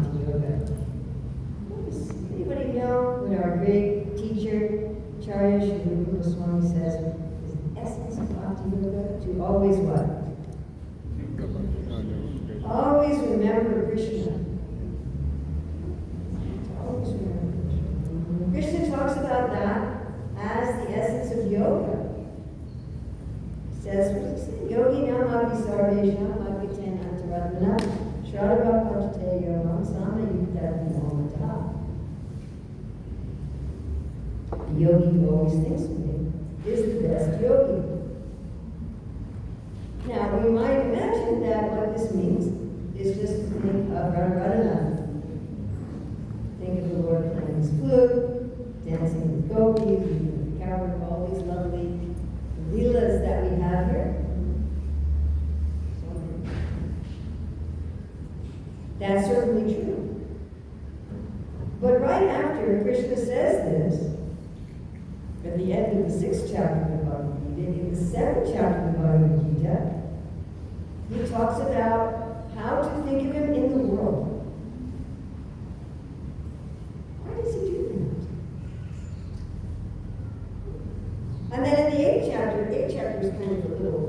Bhakti Yoga. Does anybody know what our great teacher, Acharya Sri Rupa Goswami says is the essence of Bhakti Yoga? To always what? Always remember Krishna. Always remember Krishna. Krishna talks about that as the essence of yoga. He says, what does he say? Yogi nam api sarvesham agiten antaratmana shradha bhaktate yomam sama yukta vinamata. The yogi who always thinks of me is the best yogi. Now, we might imagine that what this means is just to think of Radharani. Think of the Lord playing his flute, dancing with gopis, eating with coward, all these lovely leelas that we have here. So, that's certainly true. But right after Krishna says this, at the end of the 6th chapter of the Bhagavad Gita, in the 7th chapter of the Bhagavad Gita, he talks about how to think of him in the world. Why does he do that? And then in the 8th chapter is kind of a little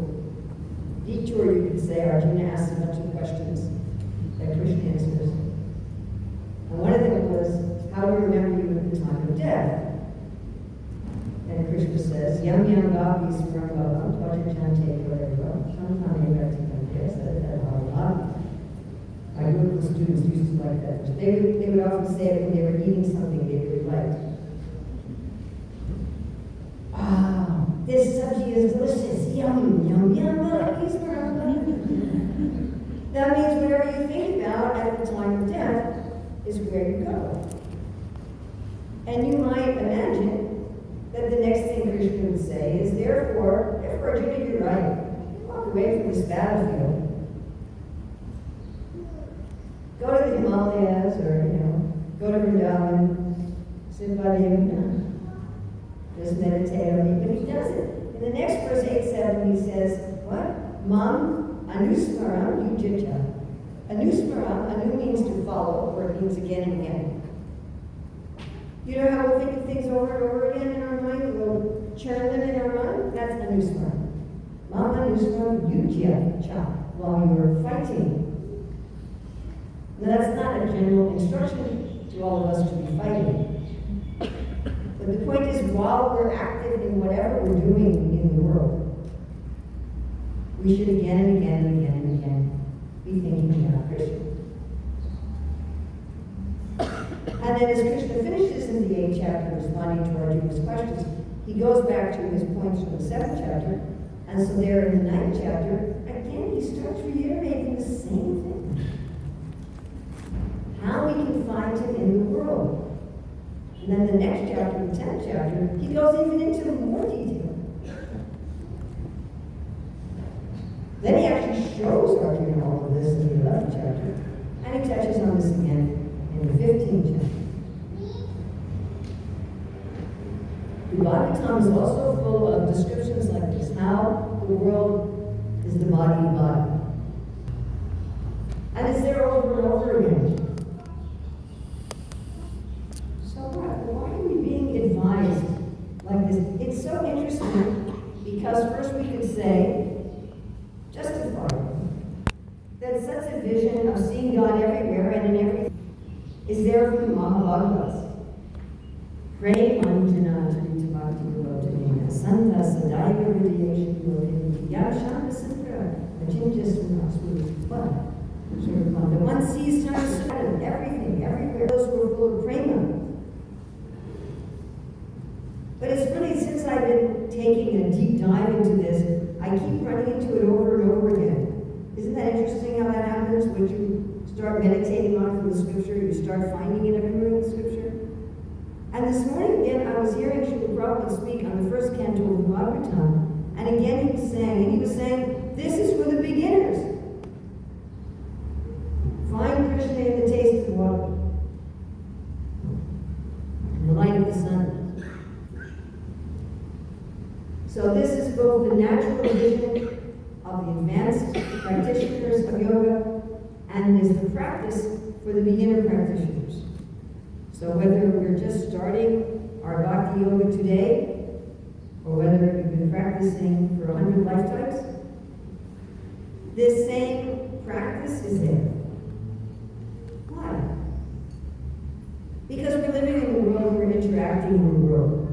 detour, you could say. Arjuna asks a bunch of questions that Krishna answers. And one of them was, how to remember you at the time of death. And Krishna says, Yam yam gapi smaram bhavam tvajajante kareva shamtane rati kante sadhara. My local students used to like that. They would often say it when they were eating something they really liked. Ah, this sabji is delicious. Yum, yum, yum, gapi smaram bhavam. That means whatever you think about at the time of death is where you go. And you might imagine that the next thing Krishna would say is, therefore, Arjuna, you're right. Walk away from this battlefield. Go to the Himalayas, or, go to Vrindavan, sit by the Yamuna, just meditate on me. But he doesn't. In the next verse 8-7, he says, what? Mam anusmaram yujita. Anusmaram, anu means to follow, or it means again and again. You know how we'll think of things over and over again in our mind? We'll churn them in our mind? That's anusmaram. Mam anusmaram yujya, while you were fighting. Now that's not a general instruction to all of us to be fighting. But the point is, while we're active in whatever we're doing in the world, we should again and again and again and again be thinking about Krishna. And then as Krishna finishes in the 8th chapter responding to Arjuna's questions, he goes back to his points from the 7th chapter, and so there in the 9th chapter, again he starts reiterating the same thing. How we can find him in the world. And then the next chapter, the 10th chapter, he goes even into more detail. Then he actually shows Arjuna all of this in the 11th chapter, and he touches on this again in the 15th chapter. The Bhagavatam is also full of descriptions like this, how the world is the body of body. And it's there over and over again. So why are we being advised like this? It's so interesting because first we could say, justify that such a vision of seeing God everywhere and in everything is there from the Mahabhagavats. Pray Manjana Tarita Bhakti Vilotanena Santa Sadaiva Hridayesha Vilotanena Yashana Sandra Ajinja Sura. The one sees time everything, everywhere. Those who are full of prema. But it's really, since I've been taking a deep dive into this, I keep running into it over and over again. Isn't that interesting how that happens? When you start meditating on it from the scripture, you start finding it everywhere in the scripture. And this morning again, I was hearing Srila Prabhupada speak on the first canto of the Bhagavatam, and again he was saying, this is for the beginners. Find Krishna in the taste of water, in the light of the sun. So this is both the natural vision of the advanced practitioners of yoga, and is the practice for the beginner practitioners. So whether we're just starting our Bhakti Yoga today, or whether you've been practicing for 100 lifetimes, this same practice is there. Why? Because we're living in the world, we're interacting in the world.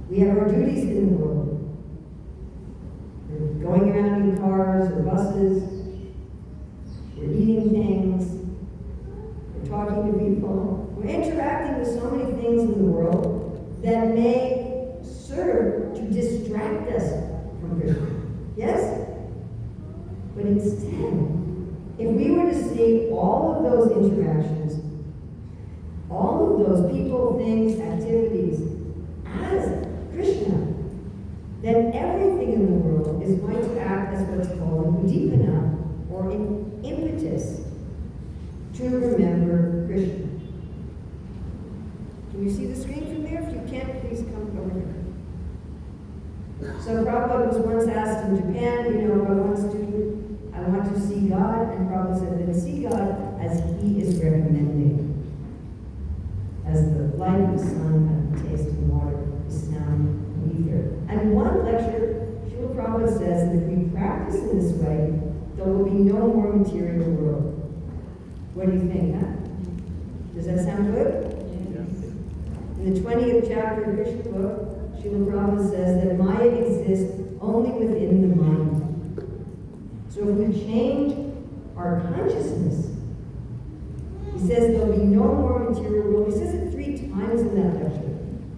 We have our duties in the world. We're going around in cars or buses. We're eating things. We're talking to people. We're interacting with so many things in the world that may serve to distract us from Krishna. Yes? But instead, if we were to see all of those interactions, all of those people, things, activities as Krishna, then everything in the world is going to act as what's called udipana, or an impetus to remember Krishna. Can you see the screen from there? If you can't, please come over here. So Prabhupada was once asked in Japan, by one student, I want to see God, and Prabhupada said, then see God as He is recommending. As the light of the sun and the taste of water, the sound and ether. And one lecture, Srila Prabhupada says that if we practice in this way, there will be no more material world. What do you think, huh? Does that sound good? Yes. In the 20th chapter of Krishna book, Srila Prabhupada says that Maya exists only within the mind. So if we change our consciousness, he says there'll be no more material world. He says it 3 times in that lecture.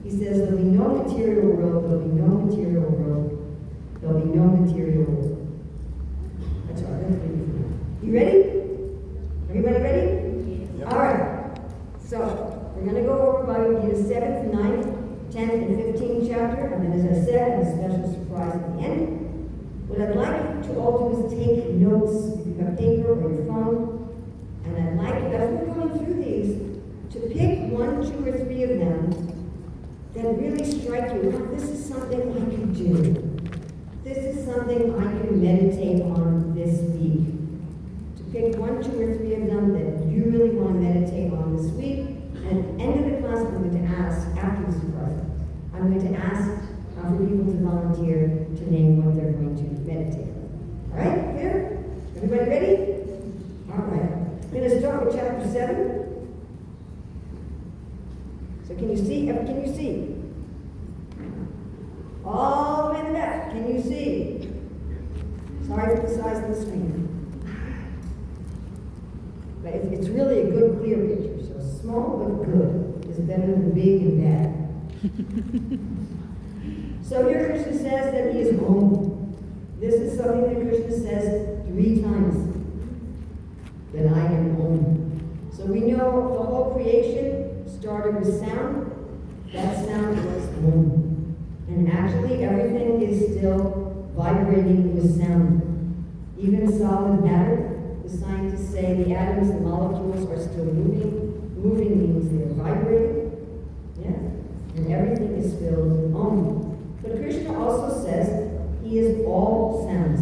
He says there'll be no material world, there'll be no material world, there'll be no material world. That's all right. You ready? Everybody ready? Yep. All right. So we're going to go over Bhagavad Gita 7th, 9th, 10th, and 15th chapter. And then, as I said, I have a special surprise at the end. What I'd like you to all do is take notes, if you have paper or your phone. And I'd like, as we're going through these, to pick 1, 2, or 3 of them that really strike you. Oh, this is something I can do. This is something I can meditate on this week. To pick 1, 2, or 3 of them that you really want to meditate on this week. And at the end of the class, I'm going to ask, after the surprise, I'm going to ask for people to volunteer to name what they're going to meditate on. All right? Clear? Everybody ready? All right. I'm going to start with chapter 7. So can you see? Can you see? All the way in the back. Can you see? Sorry for the size of the screen. But it's really a good, clear picture. So small but good is better than big and bad. So here Krishna says that he is Om. This is something that Krishna says 3 times. That I am Om. So we know the whole creation started with sound. That sound was Om. And actually everything is still vibrating with sound. Even solid matter, the scientists say the atoms, the molecules are still moving. Moving means they're vibrating. Yeah? And everything is filled with Om. But Krishna also says he is all sounds.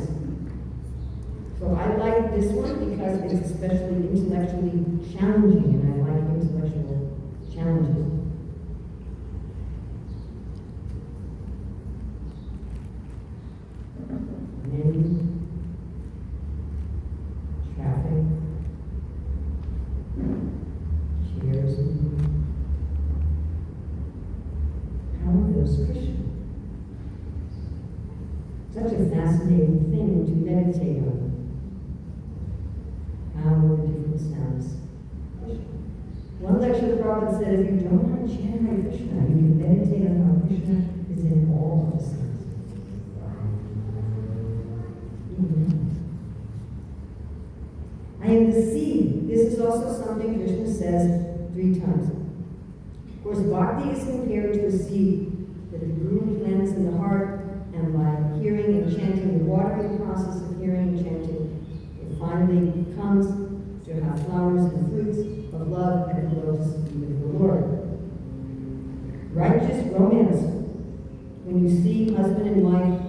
So I like this one because it's especially intellectually challenging, and I like intellectual challenges. Many traffic, chairs, how are those Christian? Such a fascinating thing to meditate on. How are the different sounds? One lecture Prabhupada said, if you don't want to chant Hare Krishna, you can meditate on how Krishna is in all of the sounds. I am the seed. This is also something Krishna says 3 times. Of course, bhakti is compared to a seed that the guru plants in the heart, and by hearing and chanting, the watering process of hearing and chanting, it finally comes to have flowers and fruits of love and flows with the Lord. Righteous romance. When you see husband and wife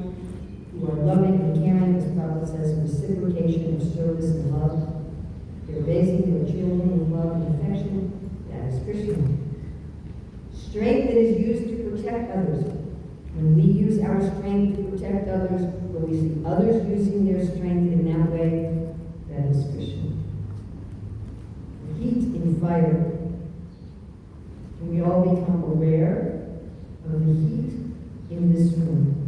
who are loving and caring, as Prabhupada says, reciprocation of service service and love. They're raising their children in love and affection. That is Christian. Strength that is used to protect others. When we use our strength to protect others, when we see others using their strength in that way, that is Christian. Heat in fire. Can we all become aware of the heat in this room?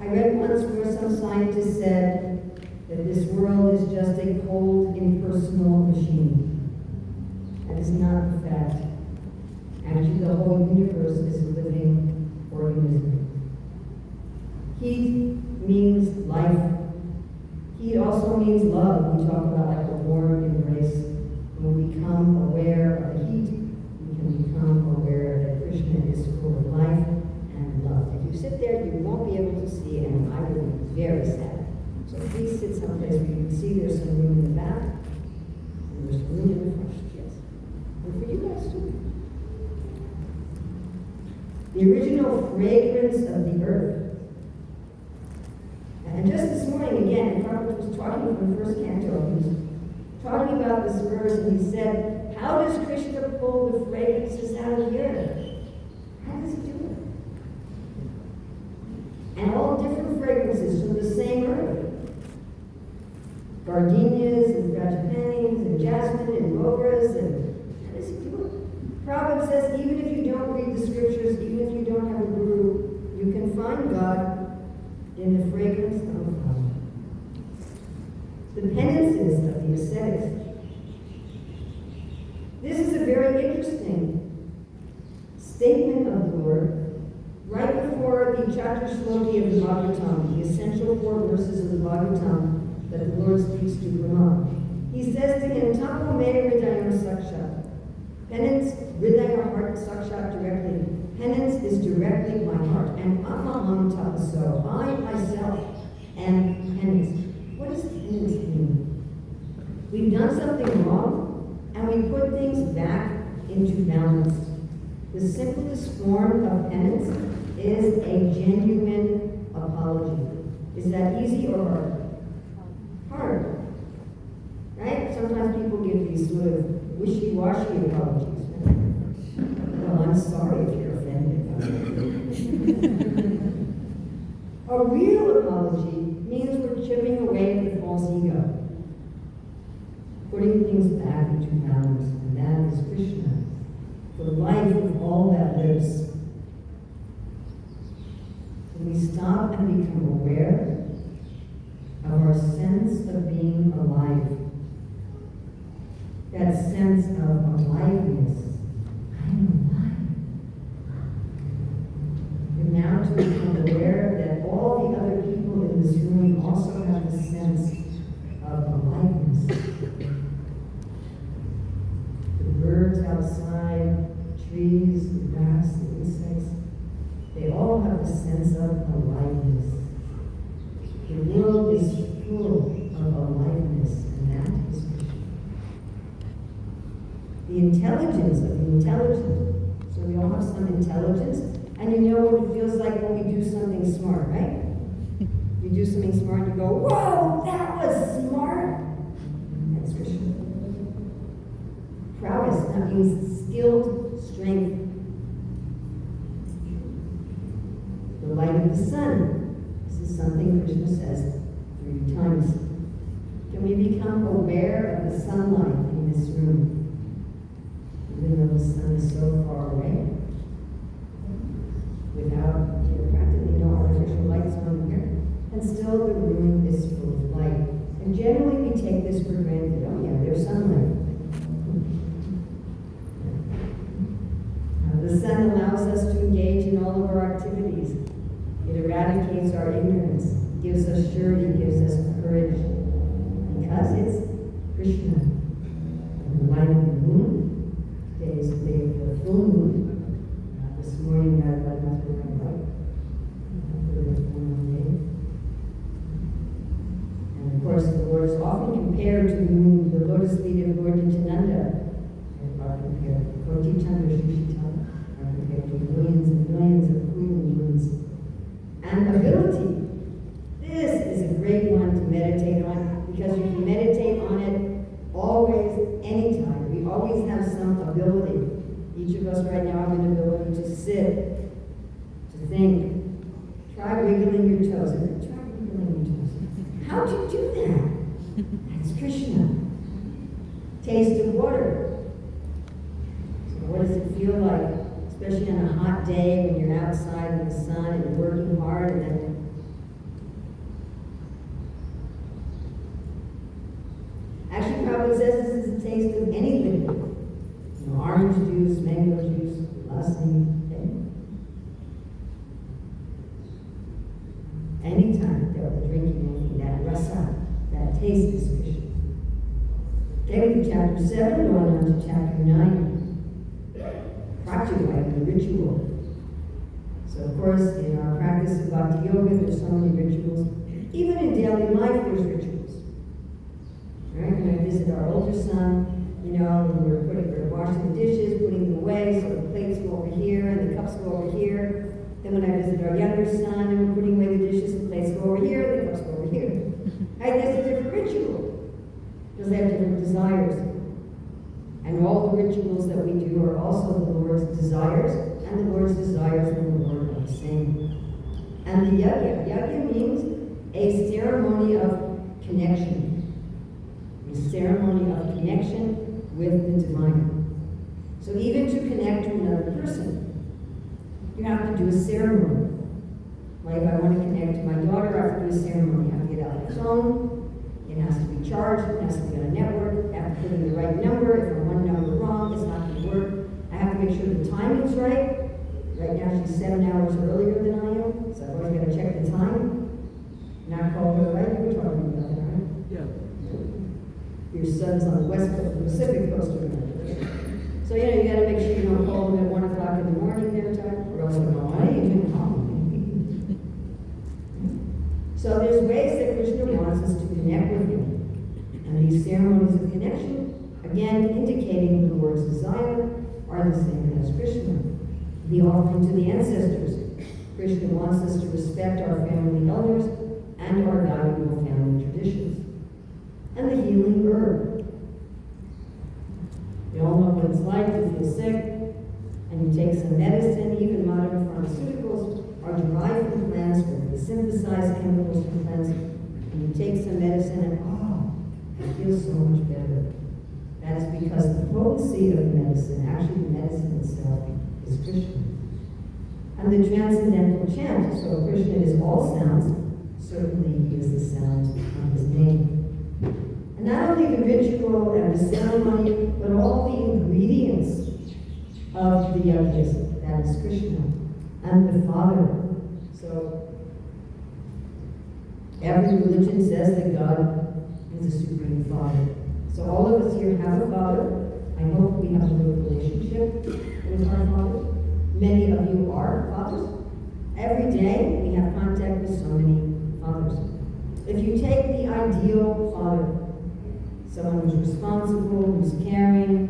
I read once where some scientist said that this world is just a cold, impersonal machine. That is not the fact. Actually, the whole universe is a living organism. Heat means life. Heat also means love. We talk about like a warm embrace. When we become aware of the heat, we can become aware that Krishna is full of life and love. If you sit there, you won't be able to see, and I will be very sad. So please sit someplace where you can see there's some room in the back, and there's room in the front, yes. And for you guys too. The original fragrance of the earth. And just this morning, again, Prabhupada was talking from the first canto. He was talking about this verse, and he said, how does Krishna pull the fragrances out of the earth? How does he do it? And all different fragrances from the same earth. Gardenias and frangipanis and jasmine and moguras, and how does he do it? Prabhupada says, even if you don't read the scriptures, even if you don't have a guru, you can find God in the fragrance of the flower. The penances of the ascetics. This is a very interesting statement of the Lord right before the Chaturshloki of the Bhagavatam, the essential 4 verses of the Bhagavatam that the Lord speaks to Brahma. He says to him, Tapo me hridayam sakshat. Penance, hridaya heart sakshat directly. Penance is directly my heart. And amaham tapaso, I myself am penance. What does penance mean? We've done something wrong, and we put things back into balance. The simplest form of penance is a genuine apology. Is that easy or hard? Hard. Right? Sometimes people give these sort of wishy-washy apologies. Well, I'm sorry if you're offended. A real apology means we're chipping away at the false ego, putting things back into balance, and that is Krishna, the life of all that lives. When we stop and become aware of our sense of being alive, that sense of aliveness, I'm alive. And now to become aware that all the other people in this room also have the sense of aliveness. The birds outside, trees, the grass, the insects, they all have a sense of aliveness. The world is full of aliveness, and that is the intelligence of the intelligent. So we all have some intelligence, and you know what it feels like when we do something smart, right? You do something smart, and you go, whoa, that was smart. That's Krishna. Prowess, that means skilled strength. The light of the sun. This is something Krishna says 3 times. Can we become aware of the sunlight in this room? Even though the sun is so far away, without practically no artificial lights on here, and still the room is full of light. And generally we take this for granted. Oh yeah, there's sunlight. The sun allows us to engage in all of our activities. It eradicates our ignorance, gives us surety, gives us courage, because it's Krishna. And the light of the moon. Today is the day of the full moon. This morning, I got enough to my light for the full moon day. And of course, the Lord is often compared to the moon, the lotus feet of Lord Nityananda, are compared to Koti Chandra Shishitala, are compared to millions and millions of cooling moons. And ability. This is a great one. Each of us right now have an ability to sit, to think. Try wiggling your toes. Try wiggling your toes. How'd you do that? That's Krishna. Taste of water. So what does it feel like, especially on a hot day when you're outside in the sun and working hard, and then actually Prabhupada says this is a taste of anything. Orange juice, mango juice, lassi, okay? Anytime that we're drinking anything, that rasa, that taste is Krishna. Okay, we do chapter 7, going on to chapter 9. Pratyuga, the ritual. So of course, in our practice of bhakti yoga, there's so many rituals. Even in daily life, there's rituals. Right? When I visit our older son, when we're washing the dishes, putting them away, so the plates go over here and the cups go over here. Then when I visit our younger son and we're putting away the dishes, the plates go over here, the cups go over here. Right? That's a different ritual. Because they have different desires. And all the rituals that we do are also the Lord's desires, and the Lord's desires and the Lord are the same. And the yajna. Yajna means a ceremony of connection. A ceremony of connection with the divine. So even to connect to another person, you have to do a ceremony. Like if I want to connect to my daughter, I have to do a ceremony. I have to get out my phone, it has to be charged, it has to be on a network, I have to put in the right number. If I'm one number wrong, it's not going to work. I have to make sure the timing's right. Right now she's 7 hours earlier than I am, so I've always got to check the time. Not call her right, we're talking about that, right? Yeah. Your son's on the west coast, the Pacific coast of America. So, you got to make sure you don't call them at 1 o'clock in the morning their time, or else they'll go, why are you doing calling me? So there's ways that Krishna wants us to connect with him. And these ceremonies of connection, again, indicating the Lord's desire, are the same as Krishna. The offering to the ancestors. Krishna wants us to respect our family elders and our valuable family traditions. And the healing herb. We all know what it's like to feel sick, and you take some medicine. Even modern pharmaceuticals are derived from plants, where they synthesize chemicals from plants, and you take some medicine and it feels so much better. That is because the potency of the medicine, actually the medicine itself, is Krishna. And the transcendental chant, so Krishna is all sounds, certainly he is the sound of his name. And not only the ritual and the ceremony, but all the ingredients of the yajnas, that is Krishna, and the Father. So, every religion says that God is a Supreme Father. So all of us here have a Father. I hope we have a good relationship with our Father. Many of you are fathers. Every day we have contact with so many fathers. If you take the ideal father, someone who's responsible, who's caring,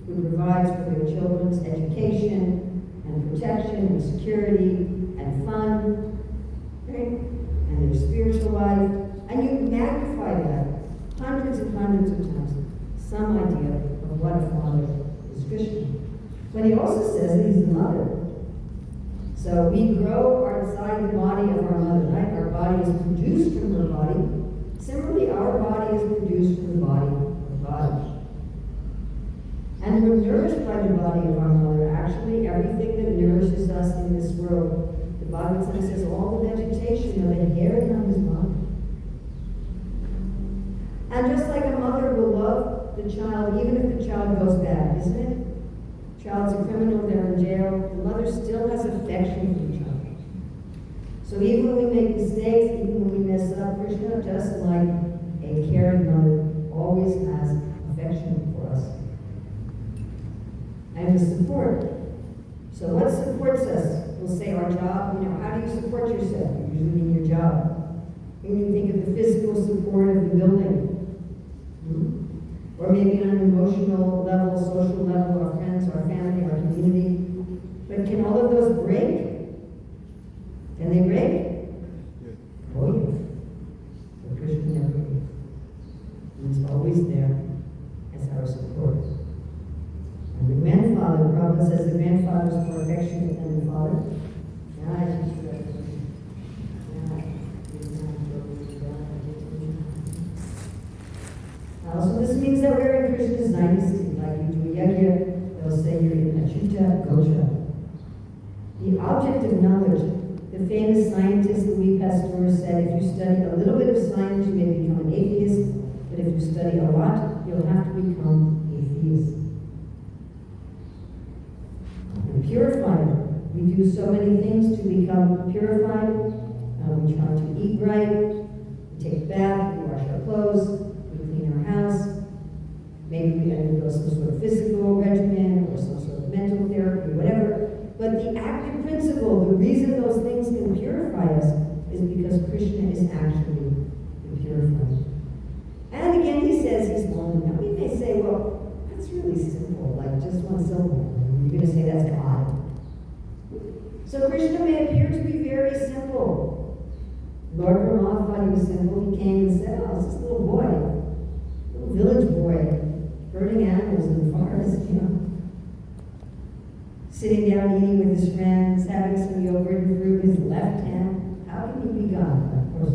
who provides for their children's education and protection and security and fun, right? And their spiritual life, and you magnify that hundreds and hundreds of times, some idea of what a father is Krishna. But he also says that he's the mother. So we grow outside the body of our mother, right? Our body is produced from her body. Similarly, our body is produced from the body of God. And we're nourished by the body of our mother. Actually, everything that nourishes us in this world, the Bible says all the vegetation of the hair on his body. And just like a mother will love the child, even if the child goes bad, isn't it? Child's a criminal, they're in jail, the mother still has affection for the child. So even when we make mistakes, even when we mess up, Krishna, just like a caring mother, always has affection for us. And the support. So what supports us? We'll say our job, how do you support yourself? You usually mean your job. When you think of the physical support of the building, or maybe on an emotional level, social level, our friends, our family, our community. But can all of those break? Can they break? Yeah. Oh yes. But Krishna never breaks. He's always there as our support. And the grandfather, Prabhupada The famous scientist Louis Pasteur said, if you study a little bit of science, you may become an atheist, but if you study a lot, you'll have to become a theist. And purifier. We do so many things to become purified. We try to eat right, we take a bath, we wash our clothes, we clean our house. Maybe we undergo some sort of physical regimen or some sort of mental therapy, whatever. But the active principle, the reason those things can purify us is because Krishna is actually the purifier. And again, he says he's lonely. Now we may say, well, that's really simple, like just one syllable. You're going to say that's God. So Krishna may appear to be very simple. Lord Brahma thought he was simple. He came and said, oh, it's this little boy, little village boy, burning animals in the forest, sitting down eating with his friends, having some yogurt and fruit in his left hand. How can he be God? Of course,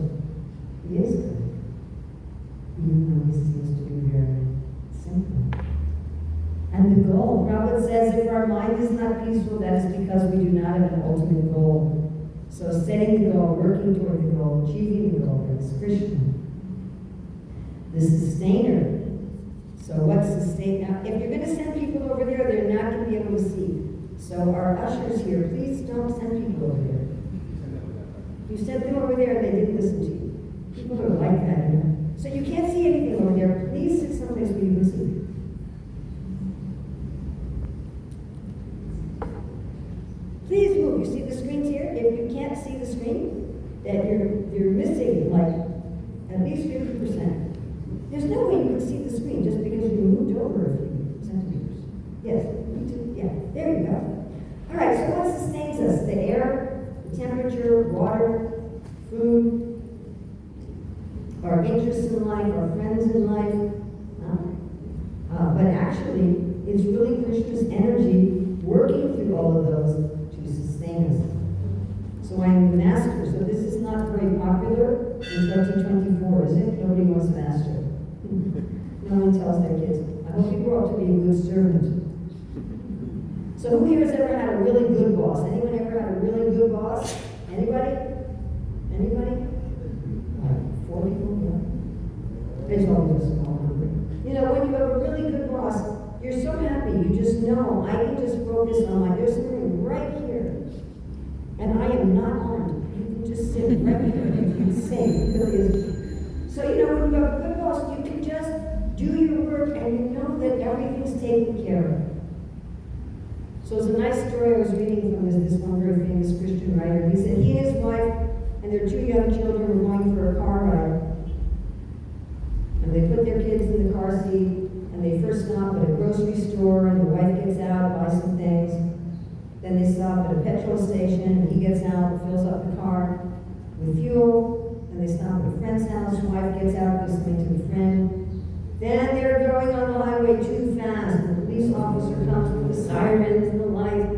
he is God. Even though he seems to be very simple. And the goal, Prabhupada says, if our mind is not peaceful, that is because we do not have an ultimate goal. So setting the goal, working toward the goal, achieving the goal, is Krishna. The sustainer. So what's sustain? Now, if you're going to send people over there, they're not going to be able to see. So our ushers here, please don't send people over there. You sent them over there and they didn't listen to you. People are like that, So you can't see anything over there. Please sit someplace where you can see. Please move. You see the screens here? If you can't see the screen, that you're missing like at least 50%. There's no way you can see the screen just because you moved over a few centimeters. Yes, me too. Yeah, there you go. All right, so what sustains us? The air, the temperature, water, food, our interests in life, our friends in life. But actually, it's really Krishna's energy working through all of those to sustain us. So I'm the master. So this is not very popular in 2024, is it? Nobody wants a master. No one tells their kids, I hope you grow up to be a good servant. So who here has ever had a really good boss? Anyone ever had a really good boss? Anybody? Anybody? 4 people? Yeah. It's always a small number. When you have a really good boss, you're so happy. You just know, I can just focus on there's something right here. And I am not armed. You can just sit right here and sing. It really is. So, when you have a good boss, you can just do your work and you know that everything's taken care of. So it's a nice story I was reading from this one very famous Christian writer. He said he and his wife and their 2 young children were going for a car ride. And they put their kids in the car seat, and they first stop at a grocery store, and the wife gets out, buys some things. Then they stop at a petrol station, and he gets out, fills up the car with fuel. Then they stop at a friend's house, the wife gets out, gives something to a friend. Then they're going on the highway too fast. The police officer comes with the sirens and the light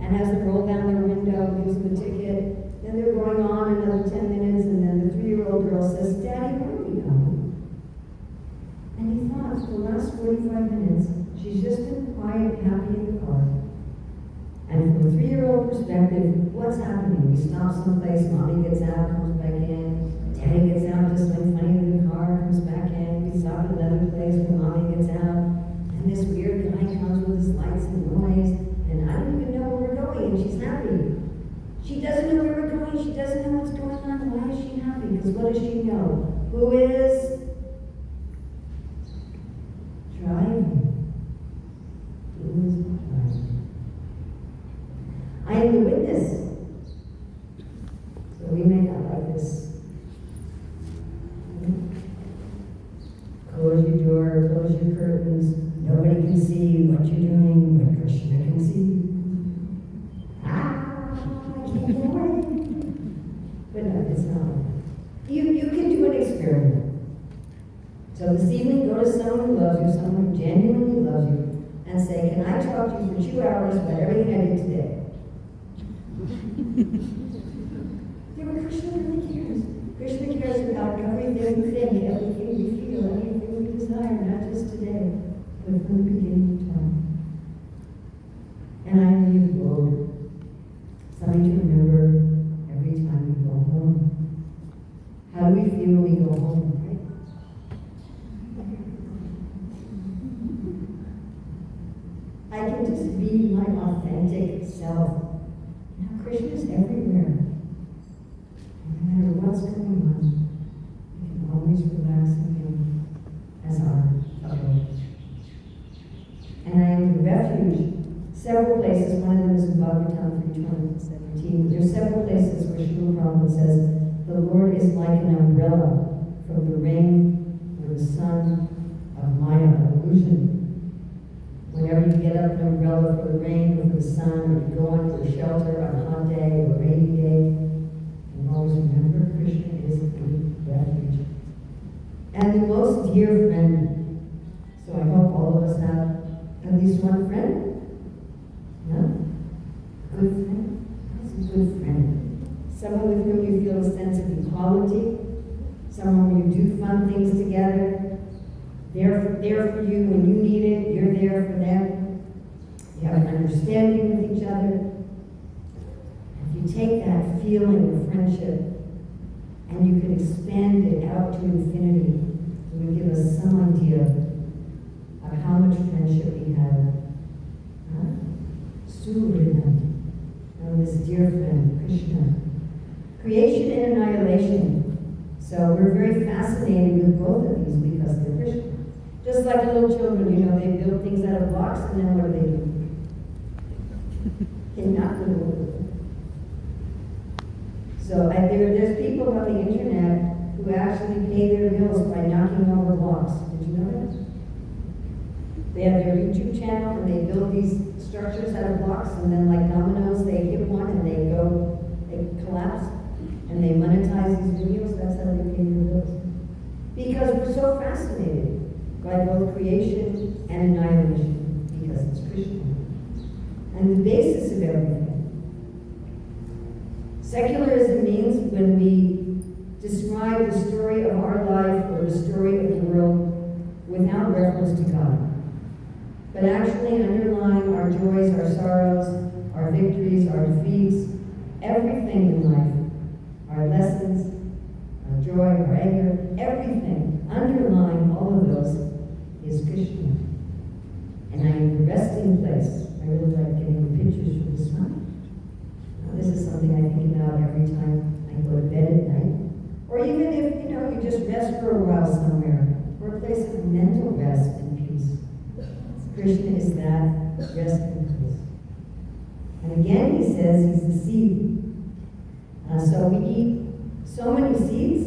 and has them roll down their window, gives them a ticket. Then they're going on another 10 minutes, and then the 3-year-old girl says, Daddy, where are we going? And he thought, for the last 45 minutes, she's just been quiet, happy in the car. And from a 3-year-old perspective, what's happening? We stop someplace, mommy gets out, comes back in. Daddy gets out, just like funny in the car, comes back in. We stop at another place where mommy gets out. And this weird guy comes with his lights and noise. And I don't even know where we're going, and she's happy. She doesn't know where we're going. She doesn't know what's going on. Why is she happy? Because what does she know? Who is driving? Who is driving? I am the witness. So we may not like this. Close your door, close your curtains. Nobody can see what you're doing, but Krishna can see. I can't get away. But no, it's not. You can do an experiment. So this evening, go to someone who loves you, someone who genuinely loves you, and say, can I talk to you for 2 hours about everything I did today? Yeah, but Krishna really cares. Krishna cares about everything we think, everything we feel, everything we desire, not just today, but from the beginning of time. And I need you something to remember every authentic self. Krishna is everywhere. No matter what's going on, we can always relax in Him as our abode. And I am the refuge. Several places, one of them is in Bhagavatam 3:17. There's several places where Srila Prabhupada says, the Lord is like an umbrella from the rain or the sun of Maya, illusion. Whenever you get up an umbrella for the rain or for the sun, or you go into a shelter on a hot day or a rainy day, and always remember Krishna is the refuge. And the most dear friend. So I hope all of us have at least one friend. No? Good friend? What's a good friend? Someone with whom you feel a sense of equality, someone where you do fun things together. They're there for you when you need it, you're there for them. You have an understanding with each other. If you take that feeling of friendship and you can expand it out to infinity, it will give us some idea of how much friendship we have. Suridam, and this dear friend, Krishna. Creation and annihilation. So we're very fascinated with both of these because they're Krishna. Just like little children, you know, they build things out of blocks, and then what do? They knock them over. So there's people on the internet who actually pay their bills by knocking over blocks. Did you know that? They have their YouTube channel, and they build these structures out of blocks, and then like dominoes, they hit one, and they collapse, and they monetize these videos. That's how they pay their bills. Because we're so fascinated by both creation and annihilation, because it's Krishna. And the basis of everything. Secularism means when we describe the story of our life or the story of the world without reference to God. But actually underlying our joys, our sorrows, our victories, our defeats, everything in life, our lessons, our joy, our anger, everything underlying all of those is Krishna. And I am the resting place. I really like getting the pictures from the sun. This is something I think about every time I go to bed at night. Or even if, you just rest for a while somewhere, or a place of mental rest and peace. Krishna is that resting place. And again, he says he's the seed. So we eat so many seeds,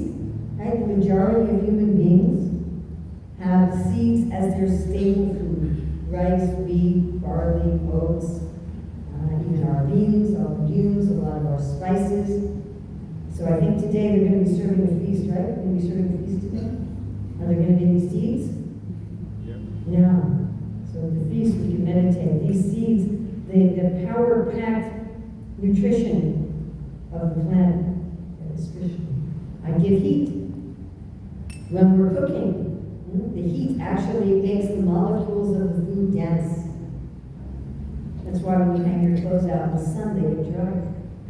right? The majority of human beings have seeds as their staple food. Rice, wheat, barley, oats, even our beans, our legumes, a lot of our spices. So I think today they're going to be serving a feast, right? They're going to be serving a feast today? Are there going to be any seeds? Yep. Yeah. So at the feast we can meditate. These seeds, the power-packed nutrition of the planet, that is Krishna. I give heat. When we're cooking, the heat actually makes the molecules of the food dance. That's why when you hang your clothes out in the sun, they get dry.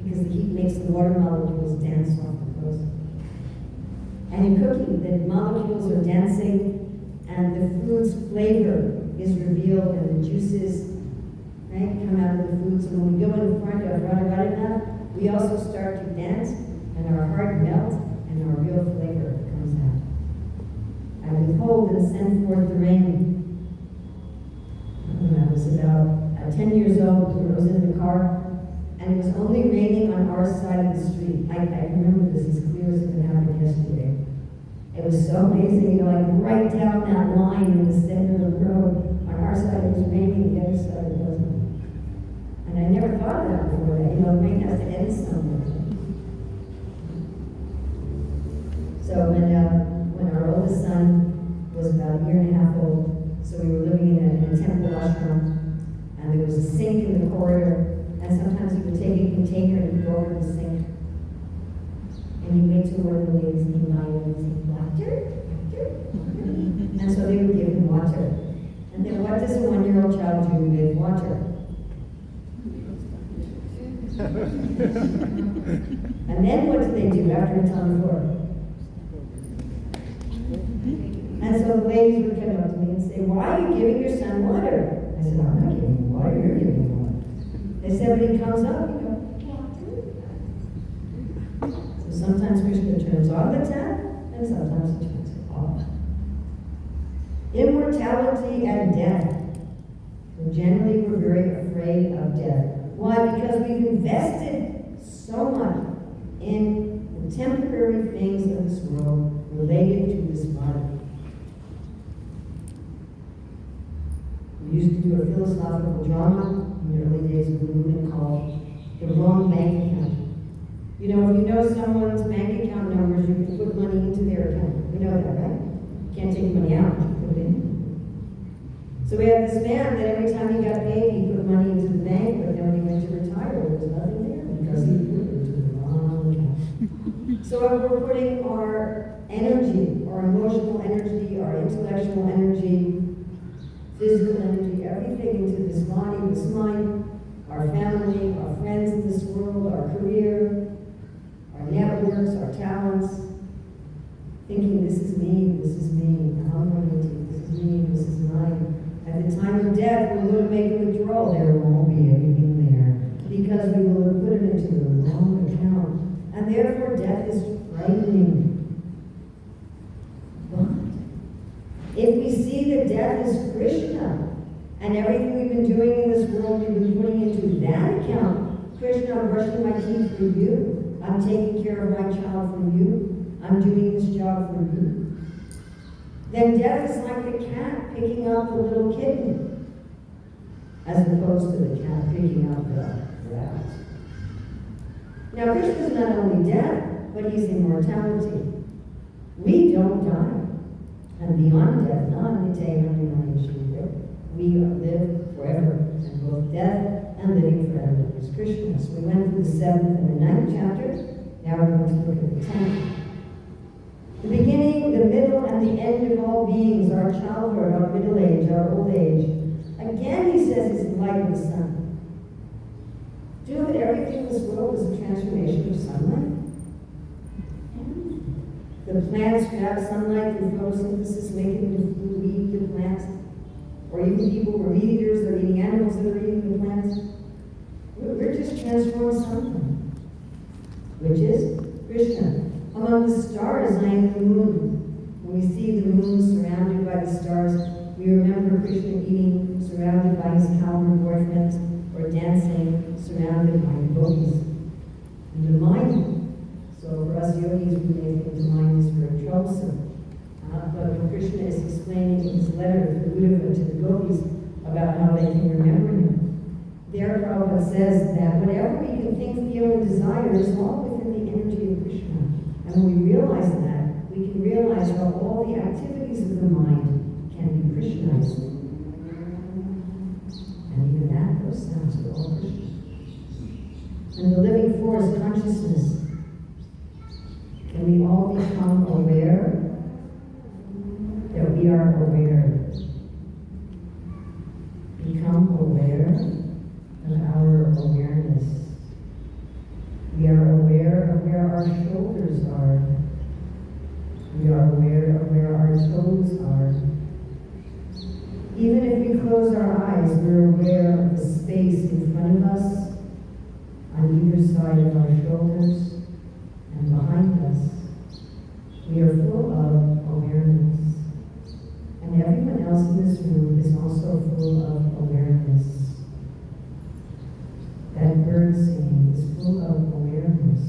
Because the heat makes the water molecules dance off the clothes. And in cooking, the molecules are dancing, and the food's flavor is revealed, and the juices, right, come out of the food. So when we go in front of Radharani, we also start to dance, and our heart melts, and our real flavor comes out. And withhold and send forth the rain. When I was about 10 years old, I was in the car, and it was only raining on our side of the street. I remember this as clear as if it happened yesterday. It was so amazing, like right down that line in the center of the road. On our side it was raining, the other side it wasn't. And I never thought of that before, that, rain has to end somewhere. So when our oldest son was about a year and a half old, so we were living in a temple ashram, and there was a sink in the corridor, and sometimes he would take a container and he'd go over the sink. And he'd wait till one of the ladies came by and would say, water? And so they would give him water. And then what does a 1-year-old child do with water? And then what do they do after it's on the floor? And so the ladies would come up to me and say, why are you giving your son water? I said, I'm not giving him water, you're giving him water. They said when he comes up, you go, so sometimes Krishna turns on the tap, and sometimes he turns it off. Immortality and death. And generally, we're very afraid of death. Why? Because we've invested so much in the temporary things of this world related to this body. We used to do a philosophical drama in the early days of the movement called The Wrong Bank Account. You know, if you know someone's bank account numbers, you can put money into their account. You know that, right? You can't take money out, you put it in. So we had this man that every time he got paid, he put money into the bank, but then when he went to retire, there was nothing there because he put it into the wrong account. So if we're putting our energy, our emotional energy, our intellectual energy, physical energy, everything into this body, this mind, our family, our friends in this world, our career, our networks, our talents, thinking this is me, how am I going to take this is me, this is mine. At the time of death, we're going to make a withdrawal. There won't be anything there because we will have put it into the wrong account. And therefore, death is frightening. But if we see that death is Krishna, and everything we've been doing in this world, we've been putting into that account, Krishna, I'm brushing my teeth for you. I'm taking care of my child for you. I'm doing this job for you. Then death is like the cat picking up the little kitten, as opposed to the cat picking up the rat. Now, Krishna is not only death, but he's immortality. We don't die. And beyond death, we live forever. And both death and living forever is Krishna. So we went through the 7th and the 9th chapter. Now we're going to look at the 10th. The beginning, the middle, and the end of all beings, our childhood, our middle age, our old age. Again, he says, is the light of the sun. Do you know that everything in this world is a transformation of sunlight? The plants grab sunlight through photosynthesis, make it into food, we eat the plants. Or even people who are meat eaters, they're eating animals that are eating the plants. We're just transformed sunlight, which is Krishna. Among the stars, I am the moon. When we see the moon surrounded by the stars, we remember Krishna eating surrounded by his cowherd boyfriends, or dancing surrounded by the gopis. And the mind. So for us yogis, we may think the mind is very troublesome. But when Krishna is explaining in his letter to the gopis about how they can remember him, there Prabhupada says that whatever we can think, feel, and desire is all within the energy of Krishna. And when we realize that, we can realize how all the activities of the mind can be Krishnized. And even that, those sounds are all Krishna. And the living force, consciousness. Can we all become aware that we are aware? Become aware of our awareness. We are aware of where our shoulders are. We are aware of where our toes are. Even if we close our eyes, we're aware of the space in front of us, on either side of our shoulders, and behind us. We are full of awareness. And everyone else in this room is also full of awareness. That bird singing is full of awareness.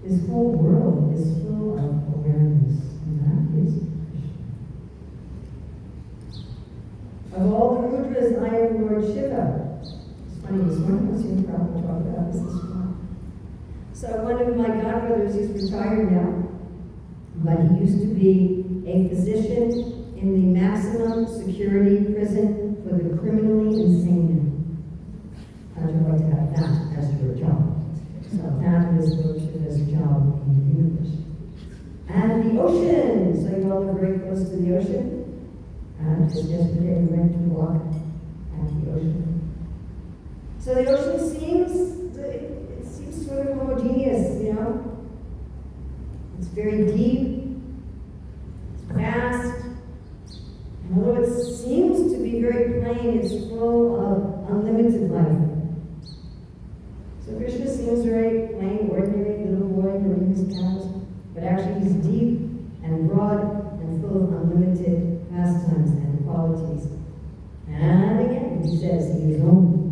This whole world is full of awareness, and that is Krishna. Of all the Rudras, I am Lord Shiva. It's funny, this one was here, probably talk about this as well. So one of my godbrothers, he's retired now, but he used to be a physician in the maximum security prison for the criminally insane. How'd you like to have that as your job? So that is Lord Shiva's job in the universe. And the ocean. So you all live very close to the ocean. And just yesterday we went to walk at the ocean. So the ocean seems sort of homogeneous, you know. It's very deep. It's vast. And although it seems to be very plain, it's full of unlimited life. seems very plain, ordinary, little boy herding his cows, but actually he's deep and broad and full of unlimited pastimes and qualities. And again, he says he is Om.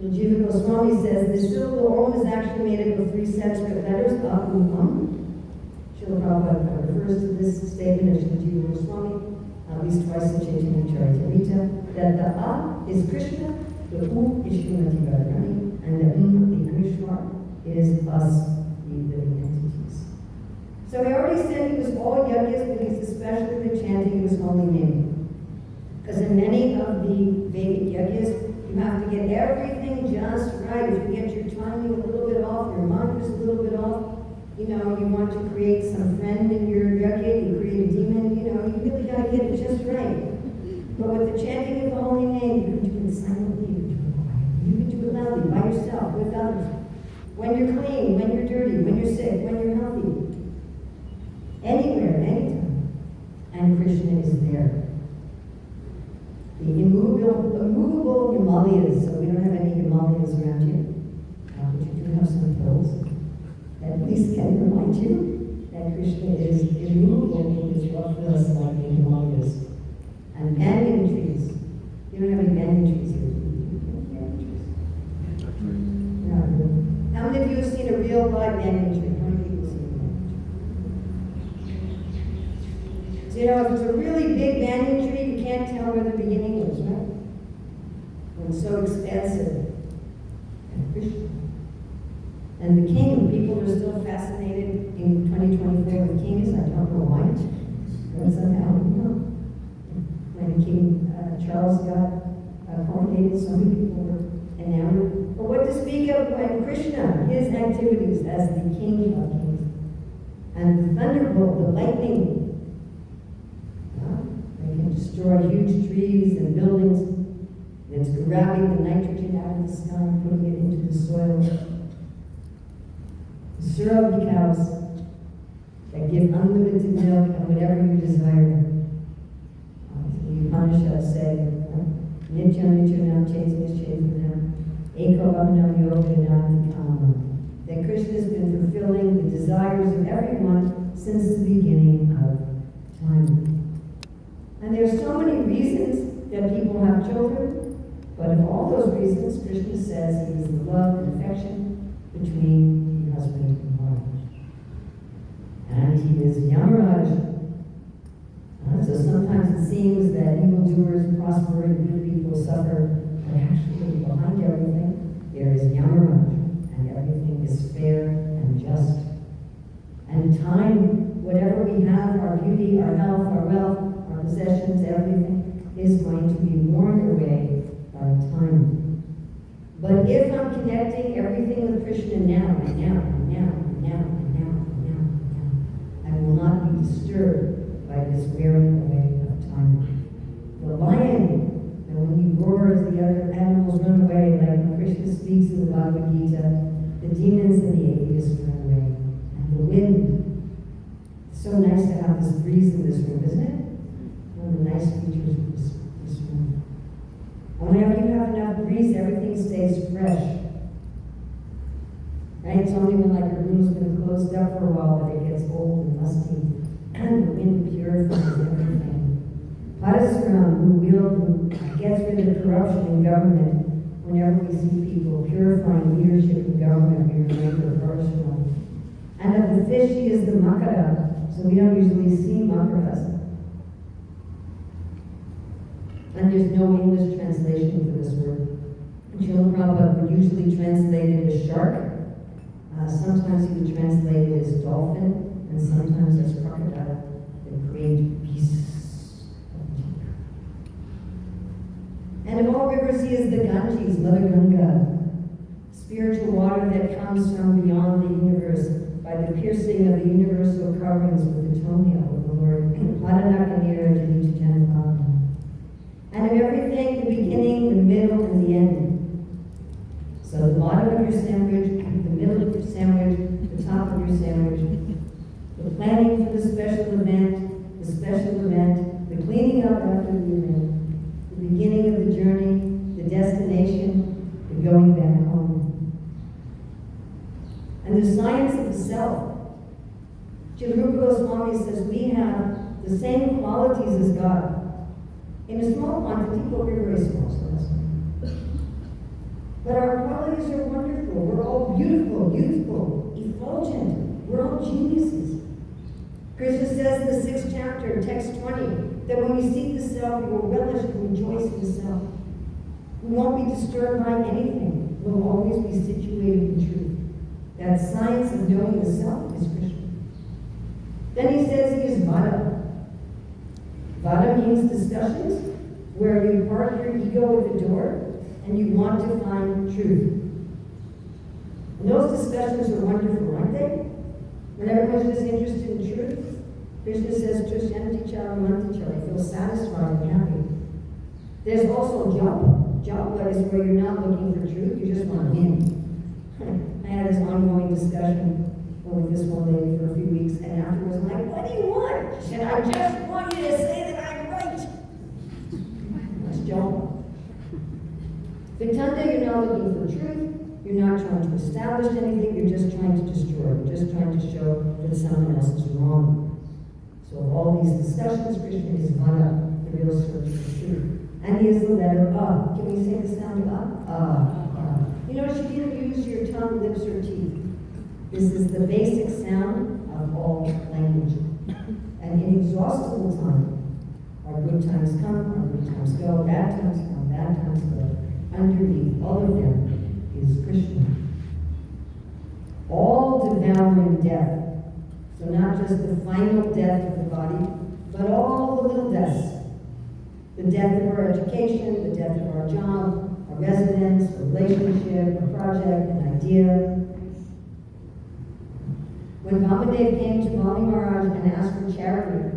Jiva Goswami says the syllable Om is actually made up of 3 Sanskrit letters, A, U, Srila Prabhupada refers to this statement of Jiva Goswami at least twice in Chaitanya Charitamrita, that the A is Krishna, the U is Srimati Radharani, and the the Anishwar is us, the living entities. So he already said he was all yajnas, but he's especially the chanting his holy name. Because in many of the Vedic yajnas, you have to get everything just right. If you get your timing a little bit off, your mantras a little bit off, you want to create some friend in your yajna, you create a demon, you really got to get it just right. But with the chanting of the holy name, you can do it silently, you can do it quietly, you can do it loudly, by yourself, with others. When you're clean, when you're dirty, when you're sick, when you're healthy. Anywhere, anytime. And Krishna is there. The immovable Himalayas, so we don't have any Himalayas around here. But you do have some hills that at least can remind you that Krishna is immovable because what feels like the Himalayas. And banyan trees. You don't have any banyan trees here. No. How many of you have seen a real live banyan tree? How many people have seen a banyan tree? So if it's a really big banyan tree, you can't tell where the beginning is, right? When it's so expansive and Krishna. And the king, people are still fascinated in 2024 with kings. I don't know why. But somehow, when King Charles got coronated, so many people were enamored. But what to speak of when Krishna, his activities as the king of kings, and the thunderbolt, the lightning, they can destroy huge trees and buildings. It's grabbing the nitrogen out of the sky and putting it into the soil. The surrogate cows that give unlimited milk and whatever you desire. The Upanishads say, Nityam Nityam Chaitanya Chaitanya Eko Bhavanam Yoganam Kama. That Krishna has been fulfilling the desires of everyone since the beginning of time. And there are so many reasons that people have children, but of all those reasons, Krishna says he is the love and affection between the husband and wife. And he is Yamaraj. So sometimes it seems that evildoers prosper and good people suffer, but actually behind everything there is Yamaraj, and everything is fair and just. And time, whatever we have, our beauty, our health, our wealth, our possessions, everything is going to be worn away by time. But if I'm connecting everything with Krishna now, and now, and now, and now, and now, and now, and now, I will not be disturbed by this wearing away of time. The lion, and when he roars, the other animals run away, like when Krishna speaks in the Bhagavad Gita, the demons and the atheists run away. And the wind. It's so nice to have this breeze in this room, isn't it? One of the nice features of this room. And whenever you have enough breeze, everything stays fresh. Right? It's only when like your room's been closed up for a while that it gets old and musty. And the wind purifies everything. Parasuram, who gets rid of corruption in government, whenever we see people purifying leadership in government, we remember Parasuram. And of the fish, he is the makara, so we don't usually see makaras. And there's no English translation for this word. Srila Prabhupada would usually translate it as shark. Sometimes he would translate it as dolphin. And sometimes as crocodile, that create pieces of deep. And of all rivers, he is the Ganges, Mother Ganga, spiritual water that comes from beyond the universe by the piercing of the universal coverings with the toenail of the Lord. And of everything, the beginning, the middle, and the end. So the bottom of your sandwich, the middle of your sandwich, the top of your sandwich, the planning for the special event, the cleaning up after the event, the beginning of the journey, the destination, the going back home. science of the self. Rupa Goswami says we have the same qualities as God. In a small quantity, but we're very small, so that's fine. But our qualities are wonderful. We're all beautiful, youthful, effulgent. We're all geniuses. Krishna says in the 6th chapter, text 20, that when we seek the self, we will relish and rejoice in the self. We won't be disturbed by anything. We'll always be situated in truth. That science of knowing the self is Krishna. Then he says he is Vada. Vada means discussions where you park your ego at the door and you want to find truth. And those discussions are wonderful, aren't they? When everyone's just interested in truth, Krishna says, Trishyanti Charamanti Chara, feel satisfied and happy. There's also japa. Japa is where you're not looking for truth, you just want to win. I had this ongoing discussion with this one lady for a few weeks, and afterwards I'm like, what do you want? She said, I just want you to say that I'm right. That's japa. Vitanda, you're not looking for truth. You're not trying to establish anything. You're just trying to destroy. You're just trying to show that someone else is wrong. So of all these discussions, Krishna is Vada, the real search for truth. And he is the letter A. Can we say the sound of A? You know, she didn't use your tongue, lips, or teeth. This is the basic sound of all language. And in exhaustible time, our good times come, our good times go, bad times come, bad times go. Underneath all of them is Krishna. All devouring death. So not just the final death of the body, but all the little deaths. The death of our education, the death of our job, our residence, a relationship, a project, an idea. When Vamadev came to Bali Maharaj and asked for charity,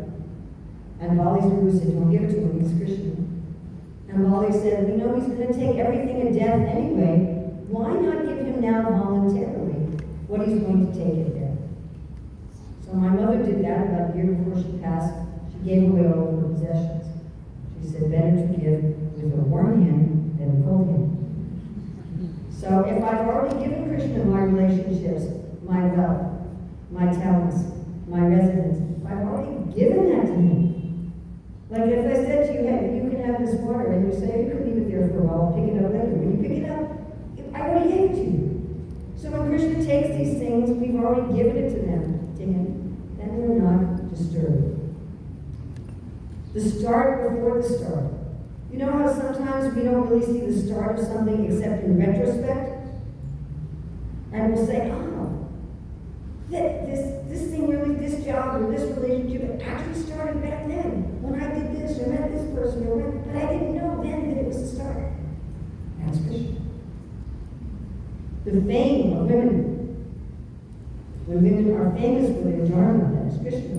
and Bali's guru said, don't give it to him, he's Krishna. And Bali said, we know he's going to take everything in death anyway. Why not give him now voluntarily what he's going to take in death? So my mother did that about a year before she passed. She gave away all of her possessions. She said, better to give with a warm hand than a cold hand. So if I've already given Krishna my relationships, my wealth, my talents, my residence, if I've already given that to him, like if I said to you, hey, you can have this water, and you say, you can leave it there for a while, I'll pick it up later. When you pick it up, I already gave it to you. So when Krishna takes these things, we've already given it to him, then we're not disturbed. The start before the start. You know how sometimes we don't really see the start of something except in retrospect? And we'll say, oh, this thing really, this job or this relationship, it actually started back then when I did this or met this person or when, but I didn't know then that it was the start. That's Krishna. The fame of women. When women are famous for their dharma, that's Krishna.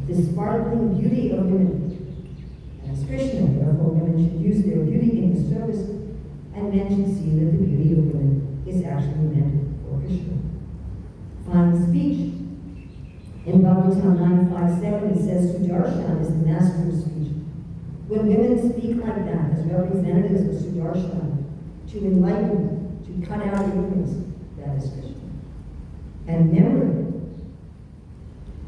The sparkling beauty of women, that's Krishna. Therefore, women should use their beauty in the service, and men should see that the beauty of women is actually meant for Krishna. Fine speech. In Bhagavatam 9.5.7, it says, Sudarshan is the master of speech. When women speak like that, as representatives of Sudarshan, to enlighten, to cut out ignorance, that is Krishna. And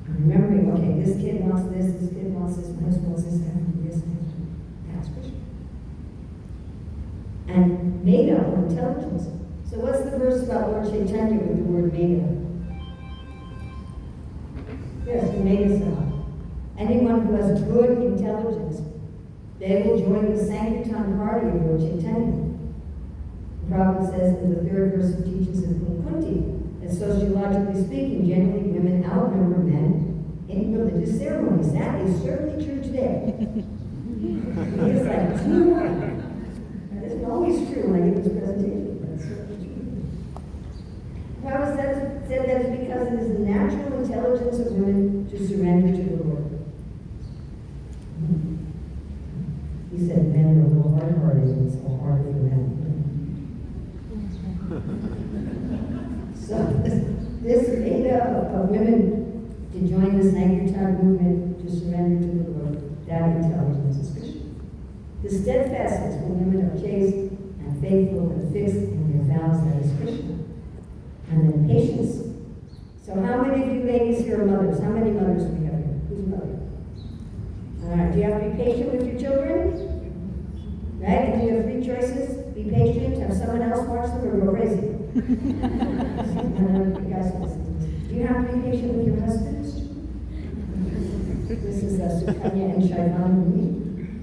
remembering, okay, this kid wants this kid wants this, my husband wants this, that's Krishna. And Meda, or intelligence. So what's the verse about Lord Chaitanya with the word Meda? Yes, the Meda Saha. Anyone who has good intelligence, they will join the Sankirtan party of Lord Chaitanya. The Prabhupada says in the 3rd verse of teachings of Queen Kunti, that sociologically speaking, generally women outnumber men in religious ceremonies. That is certainly true today. It's like 2-1. That isn't always true when I give this presentation, but it's certainly true. Prabhupada said that is because it is the natural intelligence of women to surrender to the Lord. He said men are a little hard-hearted, and it's so harder for them. So this data of women to join the Sankirtan movement, to surrender to the Lord, that intelligence is Krishna. The steadfastness when women are chaste and faithful and fixed in their vows, that is Krishna. And then patience. So how many of you ladies here are mothers? How many mothers do we have here? Who's a mother? All right, do you have to be patient with your children? Right? If you have 3 choices, be patient, have someone else watch them, or go crazy. You guys listen. Do you have to be patient with your husbands? This is Sukanya and Shaivan.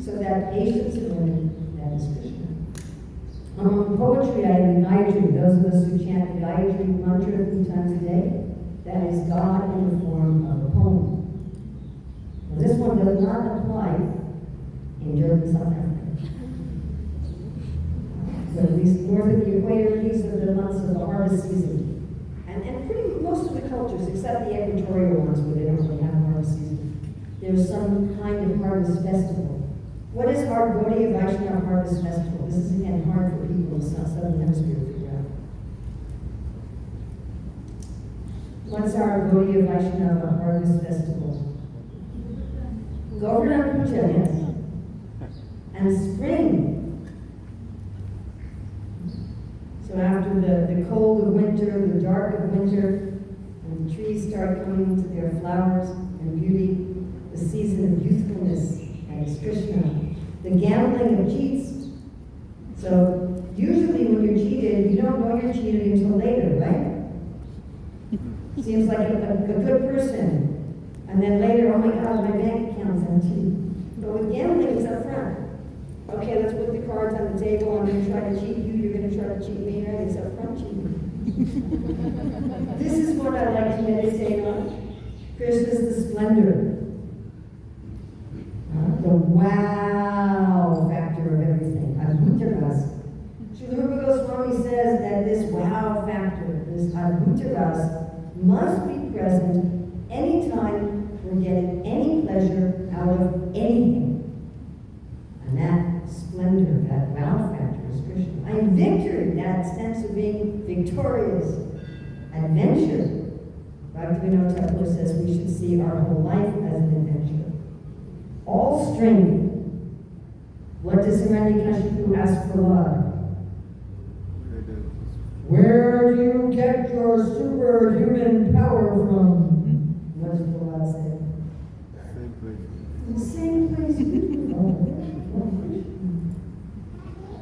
So that patience in women, that is Krishna. Poetry, I have the Gayatri. Those of us who chant the Gayatri mantra 3 times a day, that is God in the form of a poem. Now, this one does not apply in Durban, South Africa. So at least north of the equator, these are the months of the harvest season. And pretty most of the cultures, except the equatorial ones where they don't really have a harvest season, there's some kind of harvest festival. What is our Gaudiya Vaishnava Harvest Festival? This is again hard for people in the Southern Hemisphere to figure out. What's our Gaudiya Vaishnava Harvest Festival? Govardhan Puja, yes. And spring. So after the cold of winter, the dark of winter, and the trees start coming into their flowers and beauty, the season of youthfulness and Krishna, the gambling of cheats. So usually when you're cheated, you don't know you're cheated until later, right? Seems like a good person. And then later, oh my God, my bank account's empty. But with gambling, it's up front. Okay, let's put the cards on the table. I'm going to try to cheat you. You're going to try to cheat me, right? It's up front cheating. This is what I like to meditate on. Krishna's the splendor. The wow factor of everything. Adbhuta-ras. Srila Rupa Goswami says that this wow factor, this adbhuta-ras, must be present anytime we're getting any pleasure out of anything. And that splendor, that wow factor is Krishna. I am victory, that sense of being victorious. Adventure. Bhaktivinoda Thakur says we should see our whole life as an adventure. All strength. What does Hiranyakashipu ask Prahlad? Where do you get your superhuman power from? What does Prahlad say? The same place you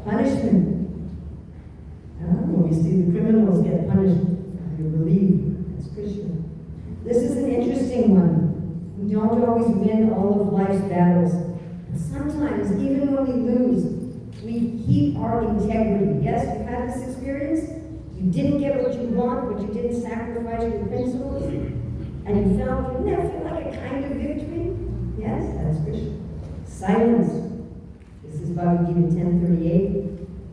punishment. When we see the criminals get punished, you're relieved. That's Krishna. This is an interesting one. We don't always win all of life's battles. But sometimes, even when we lose, we keep our integrity. Yes, you've had this experience. You didn't get what you want, but you didn't sacrifice your principles. And you felt, didn't that feel like a kind of victory? Yes, that's Krishna. Silence. This is Bhagavad Gita 10:38.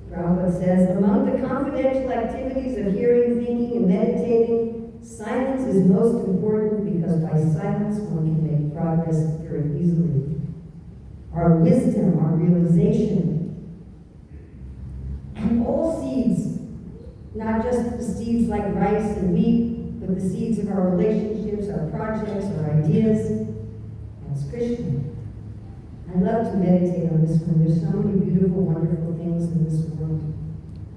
Prabhupada says, among the confidential activities of hearing, thinking, and meditating, silence is most important because by silence one can make progress very easily. Our wisdom, our realization, and all seeds, not just the seeds like rice and wheat, but the seeds of our relationships, our projects, our ideas, that's Krishna. I love to meditate on this one. There's so many beautiful, wonderful things in this world.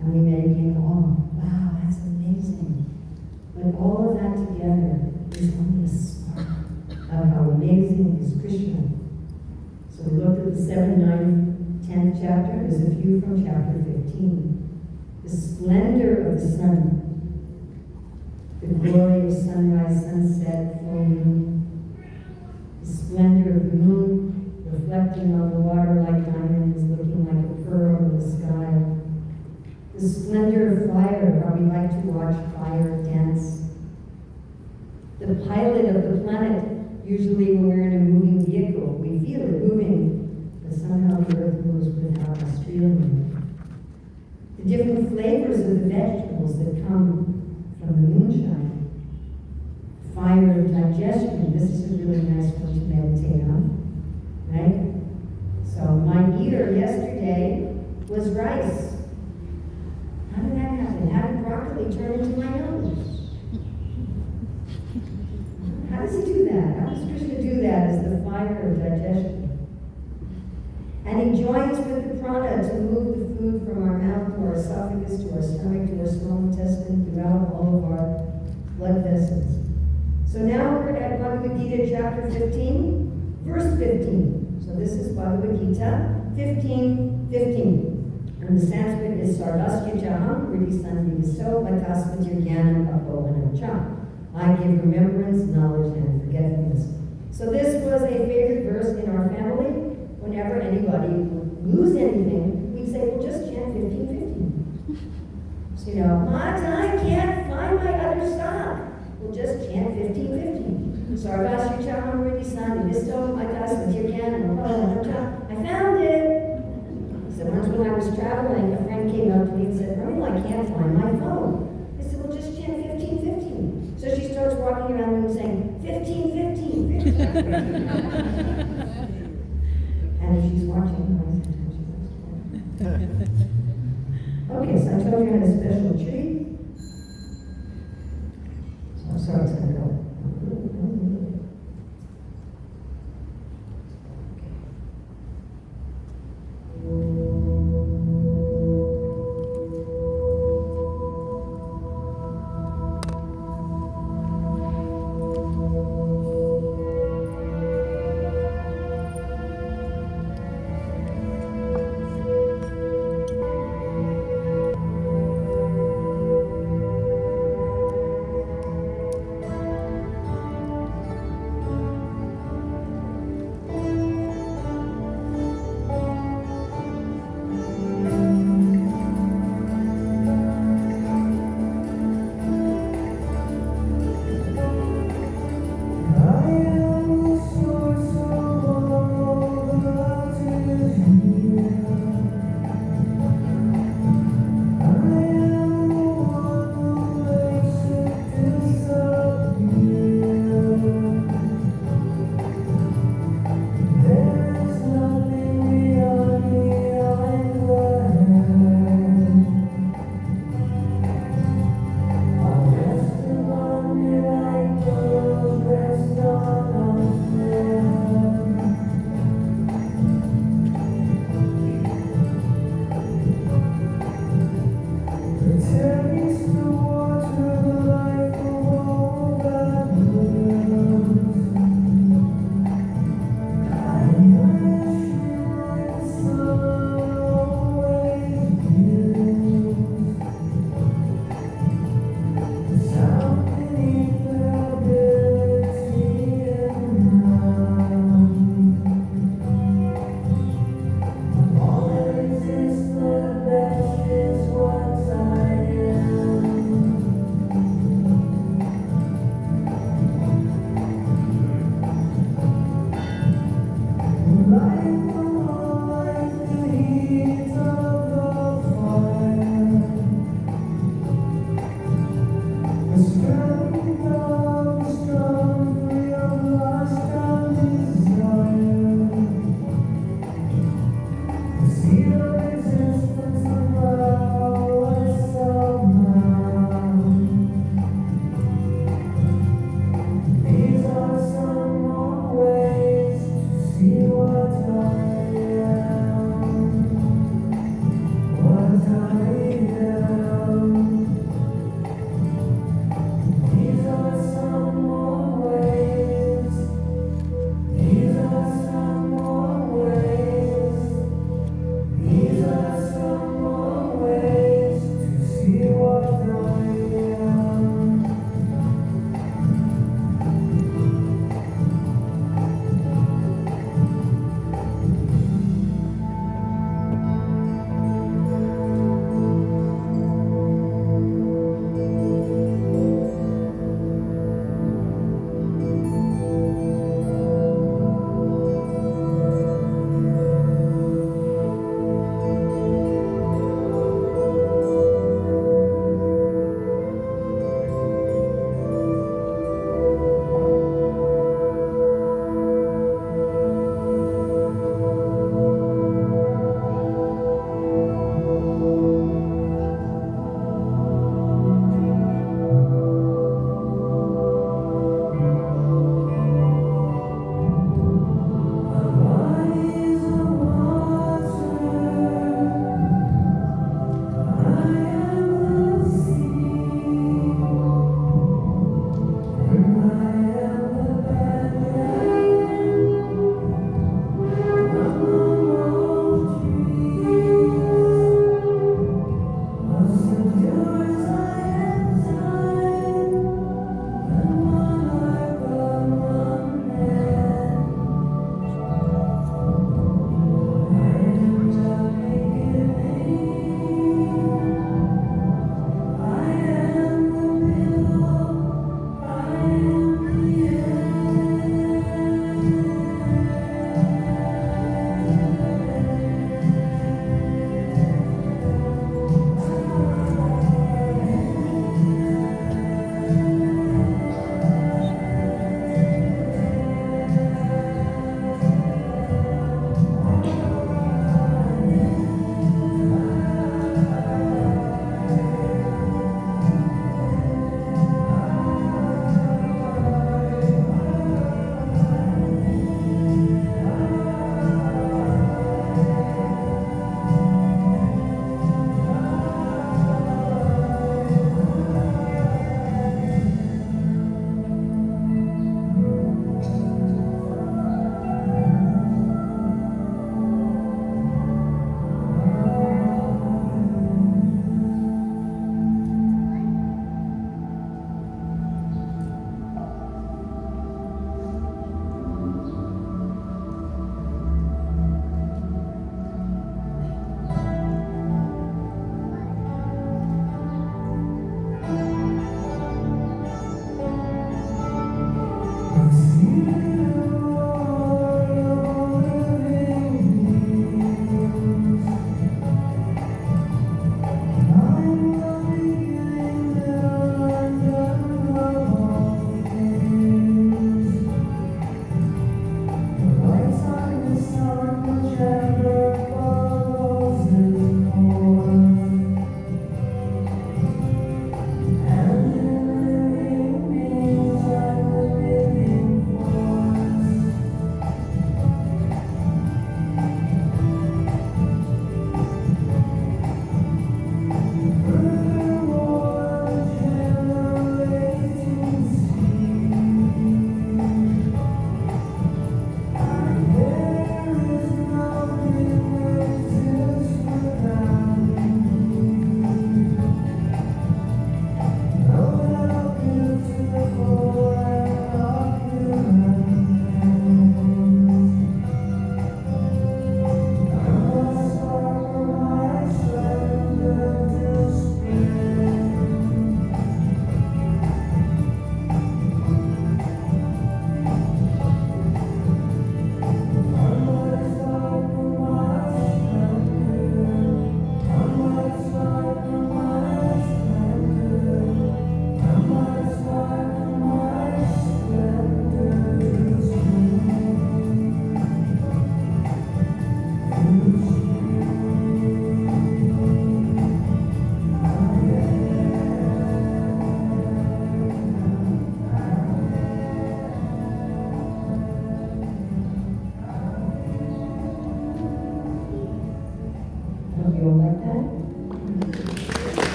And we meditate, oh, wow, that's amazing. But all of that together is only a spark of how amazing is Krishna. So we looked at the 7th, 9th, 10th chapter. There's a few from chapter 15. The splendor of the sun. The glory of sunrise, sunset, full moon. The splendor of the moon, reflecting on the water like diamonds, looking like a pearl in the sky. The splendor of fire, how we like to watch fire dance. The pilot of the planet, usually when we're in a moving vehicle, we feel it moving, but somehow the earth moves without us feeling it. The different flavors of the vegetables that come from the moonshine. Fire of digestion, this is a really nice one to meditate on. Right? So my eater yesterday was rice. How did that happen? How did broccoli turn into my nose? How does he do that? How does Krishna do that as the fire of digestion? And he joins with the prana to move the food from our mouth to our esophagus, to our stomach, to our small intestine, throughout all of our blood vessels. So now we're at Bhagavad Gita chapter 15, verse 15. So this is Bhagavad Gita 15:15. And the Sanskrit is Sarvasya Jaham Riddhi Sandhi Visto Matasmatya Jnanam Apohanam Cha. I give remembrance, knowledge, and forgetfulness. So this was a favorite verse in our family. Whenever anybody would lose anything, we'd say, well, just chant 15:15. So, you know, Mata, I can't find my other sock. Well, just chant 15:15. Sarvasya Jaham Riddhi Sandhi Visto Matasmatya Jnanam Apohanam Cha. I found it. So once when I was traveling, a friend came up to me and said, Ramil, I can't find my phone. I said, well, just chant 15:15. So she starts walking around and saying, 15:15, 15:15. And she's watching, I sometimes she Okay, so I told you I had a special treat. So I'm sorry, it's going to go.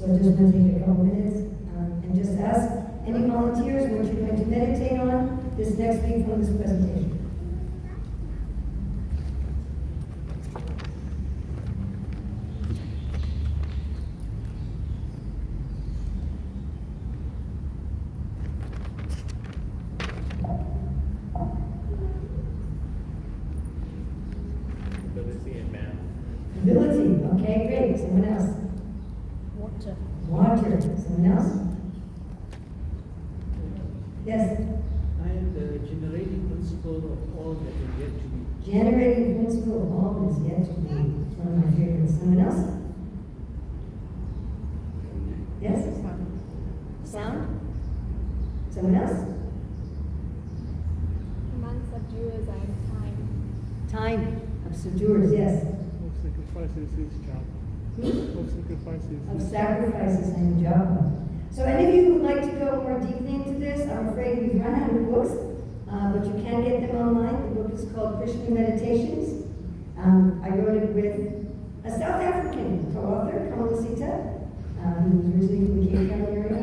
So I'm just going to take a couple minutes and just ask any volunteers what you're going to meditate on this next week from this presentation. Ability and math. Ability, okay, great. Someone else? Water. Water. Someone else? Yes. I am the generating principle of all that is yet to be. Generating principle of all that is yet to be. It's one of my favorites. Someone else? Yes? Sound? Someone else? Man subdues and time. Time of subduers, yes. Of sacrifices is job. Of sacrifices. Of sacrifices and job. So any of you who would like to go more deeply into this, I'm afraid we've run out of books, but you can get them online. The book is called Krishna Meditations. I wrote it with a South African co-author, Kamalasita, who was originally from the Cape Town area.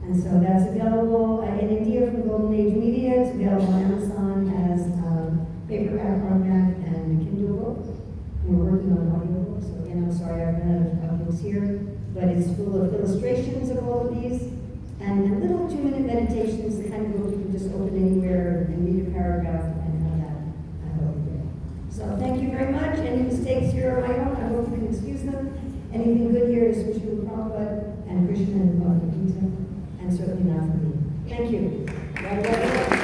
And so that's available in India from Golden Age Media. It's available on Amazon as paperback, hardback, and a Kindle book. We're working on audio, so again, I'm sorry I've run out of books here, but it's full of illustrations of all of these, and little 2-minute meditations, the kind of book you can just open anywhere and read a paragraph and have that over there. So thank you very much. Any mistakes here are my own, I hope you can excuse them. Anything good here is Srila Prabhupada and Krishna and Bhagavad Gita, and certainly not for me. Thank you.